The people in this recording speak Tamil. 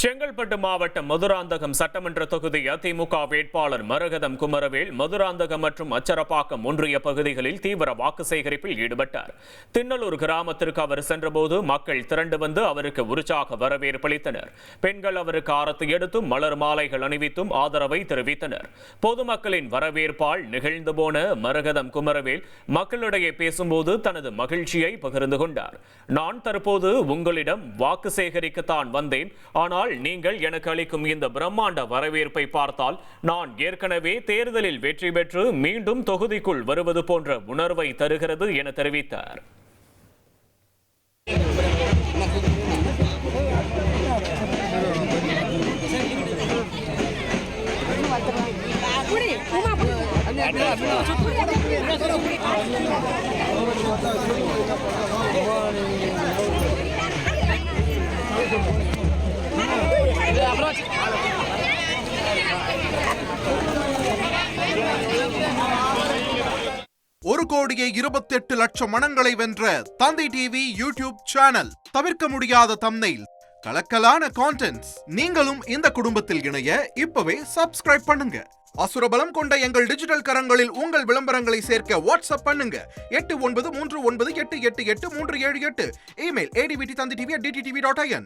செங்கல்பட்டு மாவட்டம் மதுராந்தகம் சட்டமன்ற தொகுதி அதிமுக வேட்பாளர் மரகதம் குமரவேல் மதுராந்தகம் மற்றும் அச்சரப்பாக்கம் ஒன்றிய பகுதிகளில் தீவிர வாக்கு சேகரிப்பில் ஈடுபட்டார். திண்ணலூர் கிராமத்திற்கு அவர் சென்றபோது மக்கள் திரண்டு வந்து அவருக்கு உற்சாக வரவேற்பளித்தனர். பெண்கள் அவருக்கு ஆரத்தி எடுத்தும் மலர் மாலைகள் அணிவித்தும் ஆதரவை தெரிவித்தனர். பொதுமக்களின் வரவேற்பால் நிகழ்ந்து போன மரகதம் குமரவேல் மக்களிடையே பேசும்போது தனது மகிழ்ச்சியை பகிர்ந்து கொண்டார். நான் தற்போது உங்களிடம் வாக்கு சேகரிக்கத்தான் வந்தேன். ஆனால் நீங்கள் எனக்கு அளிக்கும் இந்த பிரம்மாண்ட வரவேற்பை பார்த்தால் நான் ஏற்கனவே தேர்தலில் வெற்றி பெற்று மீண்டும் தொகுதிக்குள் வருவது போன்ற உணர்வை தருகிறது என தெரிவித்தார். ஒரு கோடியே 28 லட்சம் மனங்களை வென்ற தந்தி டிவி யூடியூப் சேனல். தவிர்க்க முடியாத தம்ப்நெயில், கலக்கலான கான்டென்ட்ஸ். நீங்களும் இந்த குடும்பத்தில் இணைய இப்பவே சப்ஸ்கிரைப் பண்ணுங்க. அசுரபலம் கொண்ட எங்கள் டிஜிட்டல் கரங்களில் உங்கள் விளம்பரங்களை சேர்க்க வாட்ஸ்அப் பண்ணுங்க. 8939888838. Email advtthanditv@dttv.in.